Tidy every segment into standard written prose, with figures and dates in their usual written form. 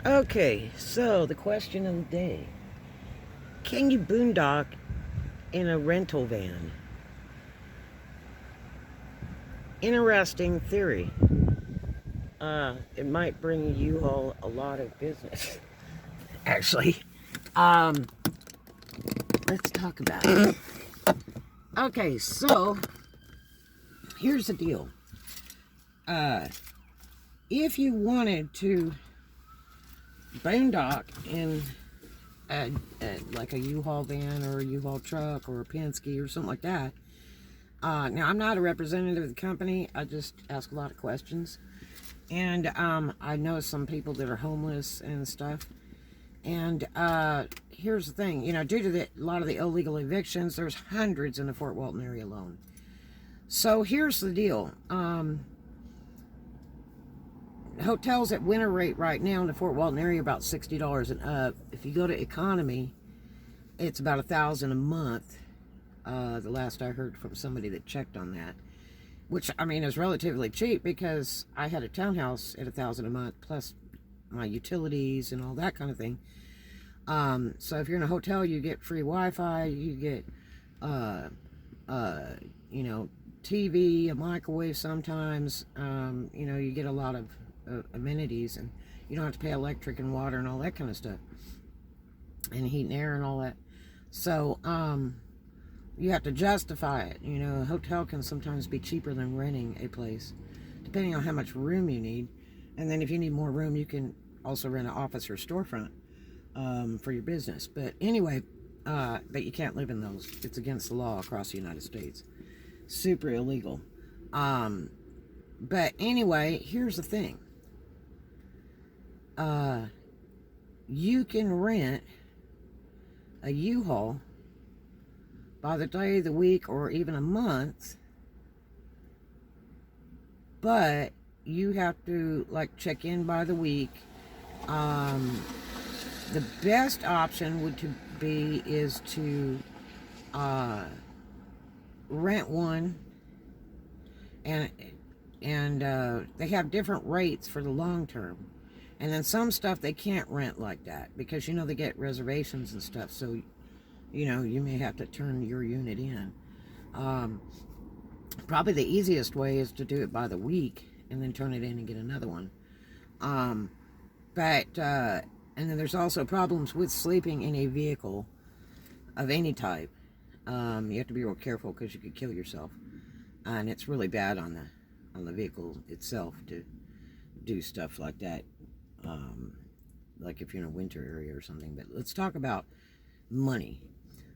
Okay, so the question of the day. Can you boondock in a rental van? Interesting theory. It might bring you all a lot of business. Actually, um, let's talk about it. Okay, so here's the deal. Uh, if you wanted to boondock in like a U-Haul van or a U-Haul truck or a Penske or something like that. Now, I'm not a representative of the company. I just ask a lot of questions. And I know some people that are homeless and stuff. And here's the thing. Due to a lot of the illegal evictions, there's hundreds in the Fort Walton area alone. So here's the deal. Hotels at winter rate right now in the Fort Walton area are about $60 and up. If you go to economy, it's about $1,000 a month. The last I heard from somebody that checked on that, which I mean is relatively cheap because I had a townhouse at $1,000 a month plus my utilities and all that kind of thing. So if you're in a hotel, you get free Wi-Fi, you get TV, a microwave sometimes. You get a lot of amenities, and you don't have to pay electric and water and all that kind of stuff, and heat and air and all that. So you have to justify it. A hotel can sometimes be cheaper than renting a place, depending on how much room you need. And then if you need more room, you can also rent an office or storefront for your business. But anyway, but you can't live in those. It's against the law across the United States. Super illegal. But anyway, here's the thing. You can rent a U-Haul by the day of the week or even a month, but you have to check in by the week. The best option is to rent one, and they have different rates for the long term. And then some stuff they can't rent like that because they get reservations and stuff, so you may have to turn your unit in. Probably the easiest way is to do it by the week and then turn it in and get another one. And then there's also problems with sleeping in a vehicle of any type. You have to be real careful because you could kill yourself, and it's really bad on the vehicle itself to do stuff like that. Like if you're in a winter area or something. But let's talk about money.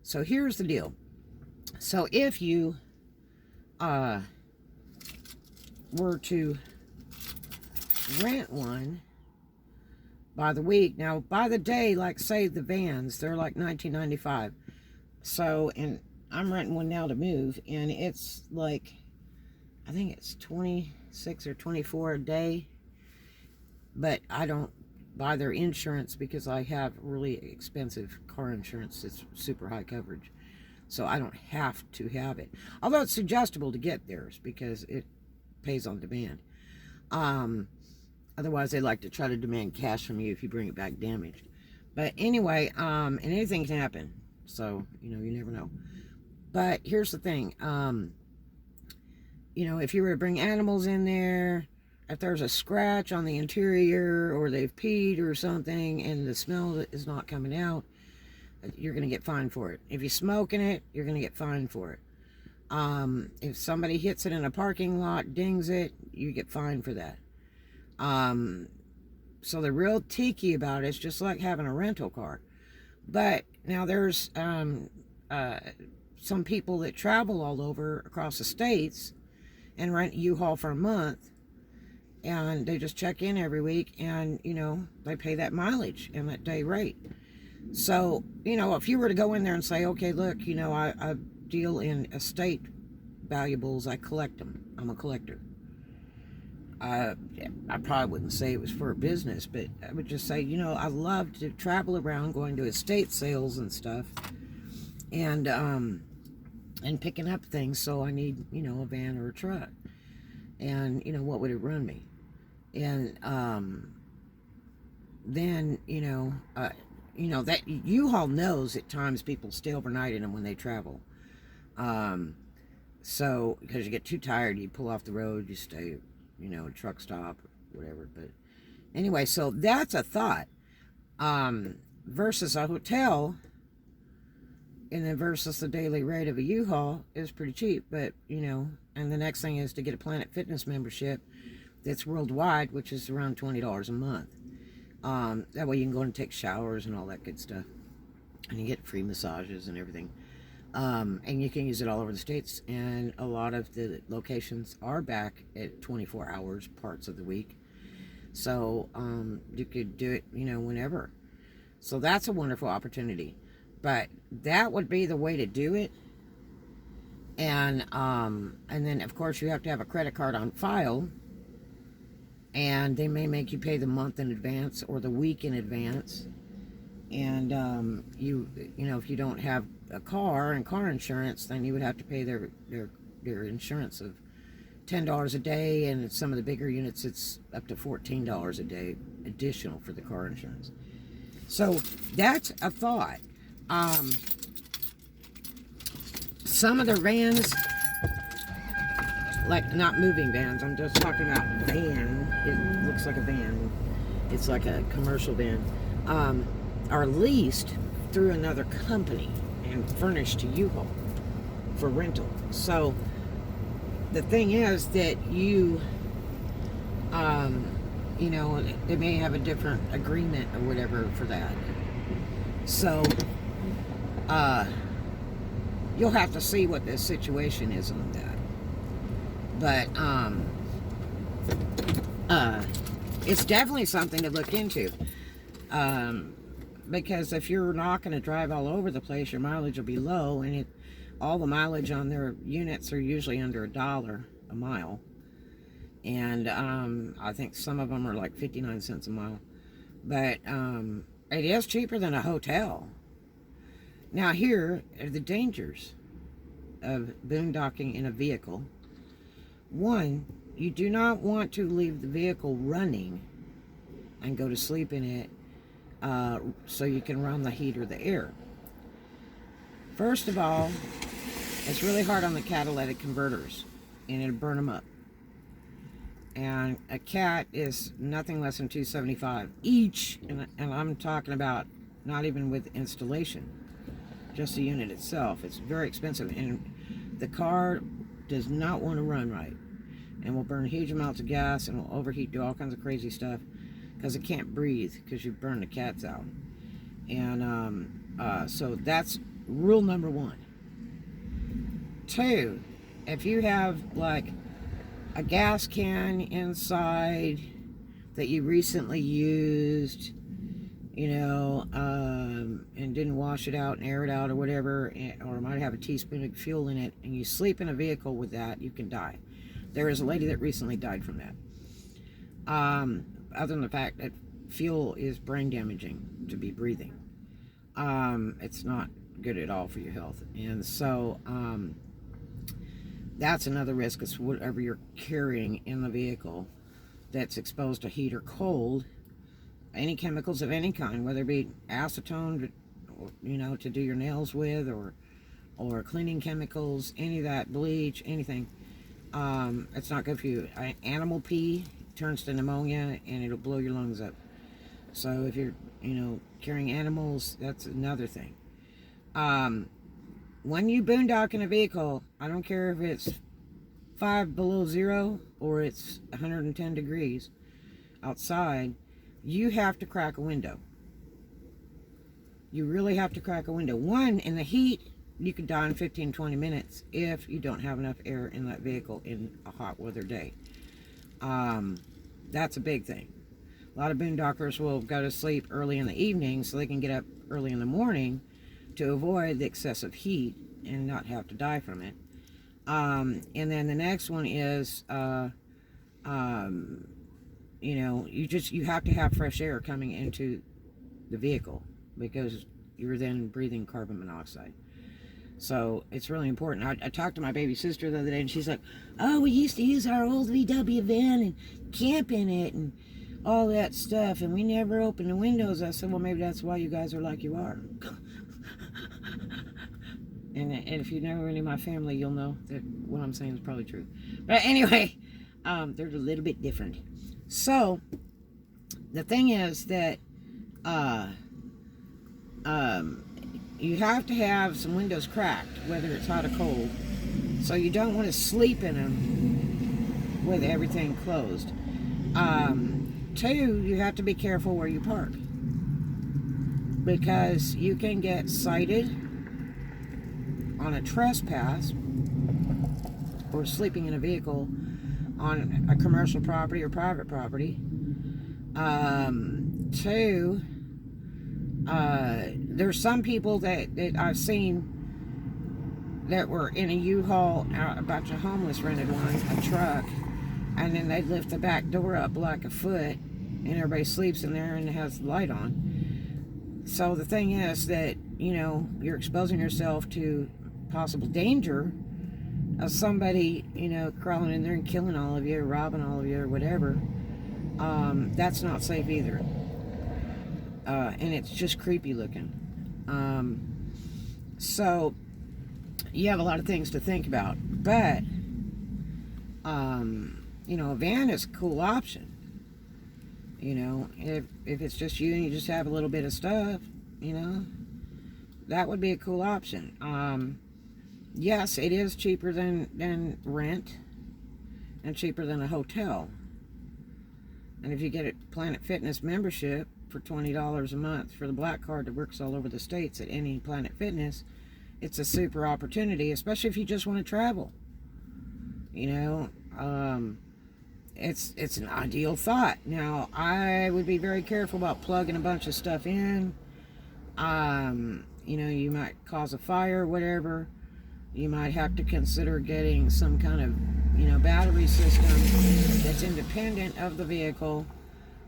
So here's the deal. So if you were to rent one by the week, now by the day, like say the vans, they're like $19.95. So, and I'm renting one now to move, and it's like, I think it's 26 or 24 a day. But I don't buy their insurance because I have really expensive car insurance that's super high coverage. So I don't have to have it. Although it's suggestible to get theirs because it pays on demand. Otherwise, they like to try to demand cash from you if you bring it back damaged. But anyway, and anything can happen. So, you never know. But here's the thing. If you were to bring animals in there, if there's a scratch on the interior or they've peed or something and the smell is not coming out, you're going to get fined for it. If you smoke in it, you're going to get fined for it. If somebody hits it in a parking lot, dings it, you get fined for that. So they're real tiki about it. It's just like having a rental car. But now there's some people that travel all over across the states and rent U-Haul for a month. And they just check in every week and, they pay that mileage and that day rate. So, if you were to go in there and say, okay, look, I deal in estate valuables, I collect them. I'm a collector. I probably wouldn't say it was for a business, but I would just say, I love to travel around going to estate sales and stuff and picking up things. So I need, a van or a truck. And, what would it run me? And then, that U-Haul knows at times people stay overnight in them when they travel. So, because you get too tired, you pull off the road, you stay, a truck stop, or whatever. But anyway, so that's a thought. Versus a hotel, and then versus the daily rate of a U-Haul is pretty cheap. But, and the next thing is to get a Planet Fitness membership that's worldwide, which is around $20 a month. That way you can go and take showers and all that good stuff. And you get free massages and everything. And you can use it all over the States. And a lot of the locations are back at 24 hours parts of the week. So you could do it, whenever. So that's a wonderful opportunity. But that would be the way to do it. And then, of course, you have to have a credit card on file. And they may make you pay the month in advance or the week in advance. And if you don't have a car and car insurance, then you would have to pay their insurance of $10 a day, and some of the bigger units it's up to $14 a day additional for the car insurance. So that's a thought. Some of the vans, like not moving vans, I'm just talking about van. It looks like a van. It's like a commercial van. Are leased through another company and furnished to U-Haul for rental. So the thing is that they may have a different agreement or whatever for that. So you'll have to see what the situation is on that. But it's definitely something to look into. Because if you're not going to drive all over the place, your mileage will be low, and all the mileage on their units are usually under $1 a mile. And I think some of them are like 59 cents a mile. But it is cheaper than a hotel. Now here are the dangers of boondocking in a vehicle. One, you do not want to leave the vehicle running and go to sleep in it so you can run the heat or the air. First of all, it's really hard on the catalytic converters, and it'll burn them up. And a cat is nothing less than $275 each, and I'm talking about not even with installation, just the unit itself. It's very expensive, and the car does not want to run right, and will burn huge amounts of gas, and will overheat, do all kinds of crazy stuff, because it can't breathe, because you burn the cats out. And so that's rule number one. Two, if you have like a gas can inside that you recently used, and didn't wash it out and air it out or whatever, or might have a teaspoon of fuel in it, and you sleep in a vehicle with that, you can die. There is a lady that recently died from that. Other than the fact that fuel is brain damaging to be breathing. It's not good at all for your health. And so that's another risk, is whatever you're carrying in the vehicle that's exposed to heat or cold, any chemicals of any kind, whether it be acetone, to do your nails with, or cleaning chemicals, any of that, bleach, anything. It's not good for you. Animal pee turns to pneumonia, and it'll blow your lungs up. So if you're, carrying animals, that's another thing. When you boondock in a vehicle, I don't care if it's 5 below zero or it's 110 degrees outside, you have to crack a window. You really have to crack a window. One, in the heat, you could die in 15-20 minutes if you don't have enough air in that vehicle in a hot weather day. That's a big thing. A lot of boondockers will go to sleep early in the evening so they can get up early in the morning to avoid the excessive heat and not have to die from it. And then the next one is, you have to have fresh air coming into the vehicle, because you're then breathing carbon monoxide. So it's really important. I talked to my baby sister the other day, and she's like, oh, we used to use our old VW van and camp in it, and all that stuff, and we never open the windows. I said, well, maybe that's why you guys are like you are. And if you know any of my family, you'll know that what I'm saying is probably true. But anyway, they're a little bit different. So, the thing is that you have to have some windows cracked, whether it's hot or cold. So you don't want to sleep in them with everything closed. 2, you have to be careful where you park, because you can get cited on a trespass or sleeping in a vehicle on a commercial property or private property. 2, there's some people that I've seen that were in a U-Haul, a bunch of homeless rented one, a truck, and then they lift the back door up like a foot, and everybody sleeps in there and it has the light on. So the thing is that, you know, you're exposing yourself to possible danger of somebody, you know, crawling in there and killing all of you, or robbing all of you, or whatever. That's not safe either. And it's just creepy looking. So you have a lot of things to think about, but you know, a van is a cool option. You know, if it's just you and you just have a little bit of stuff, you know, that would be a cool option. Yes, it is cheaper than rent, and cheaper than a hotel. And if you get a Planet Fitness membership for $20 a month for the black card that works all over the states at any Planet Fitness, it's a super opportunity, especially if you just want to travel. You know, it's an ideal thought. Now, I would be very careful about plugging a bunch of stuff in. You know, you might cause a fire or whatever. You might have to consider getting some kind of, you know, battery system that's independent of the vehicle,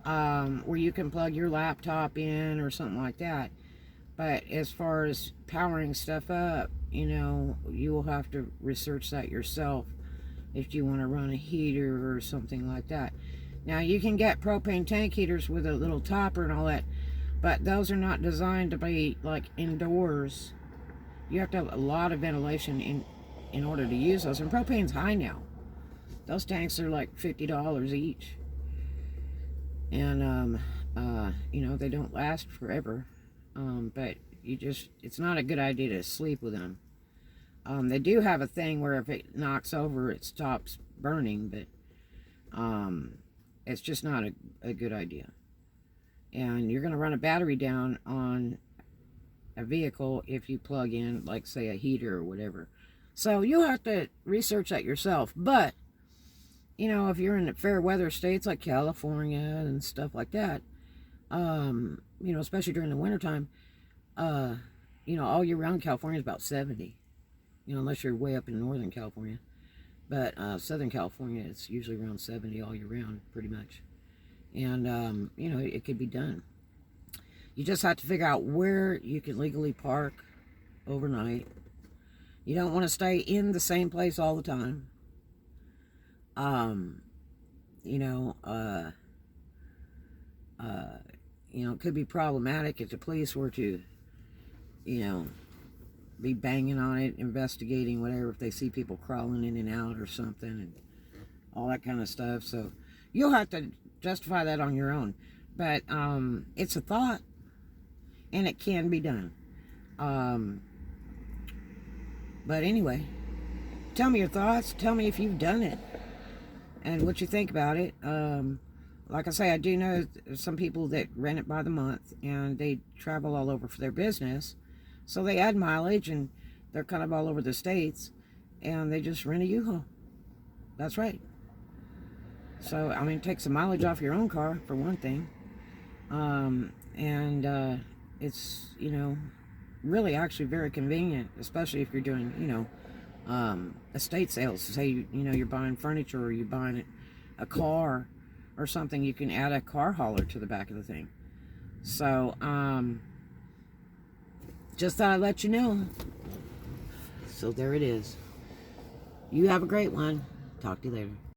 where you can plug your laptop in or something like that. But as far as powering stuff up, you know, you will have to research that yourself if you want to run a heater or something like that. Now, you can get propane tank heaters with a little topper and all that, but those are not designed to be like indoors. You have to have a lot of ventilation in order to use those. And propane's high now. Those tanks are like $50 each. And, you know, they don't last forever. But it's not a good idea to sleep with them. They do have a thing where if it knocks over, it stops burning, but it's just not a good idea. And you're going to run a battery down on a vehicle if you plug in, like, say, a heater or whatever. So you'll have to research that yourself. But, you know, if you're in fair weather states like California and stuff like that, you know, especially during the wintertime, you know, all year round California is about 70. You know, unless you're way up in Northern California. But Southern California, it's usually around 70 all year round, pretty much. And, you know, it could be done. You just have to figure out where you can legally park overnight. You don't want to stay in the same place all the time. You know, it could be problematic if the police were to, you know, be banging on it, investigating, whatever, if they see people crawling in and out or something, and all that kind of stuff. So you'll have to justify that on your own. But it's a thought, and it can be done. But anyway, tell me your thoughts. Tell me if you've done it and what you think about it. Like I say, I do know some people that rent it by the month, and they travel all over for their business. So they add mileage, and they're kind of all over the states, and they just rent a U-Haul. That's right. So, I mean, it takes the mileage off your own car, for one thing. It's, you know, really actually very convenient, especially if you're doing, you know, estate sales. Say, you know, you're buying furniture, or you're buying a car or something, you can add a car hauler to the back of the thing. So, just thought I'd let you know. So there it is. You have a great one. Talk to you later.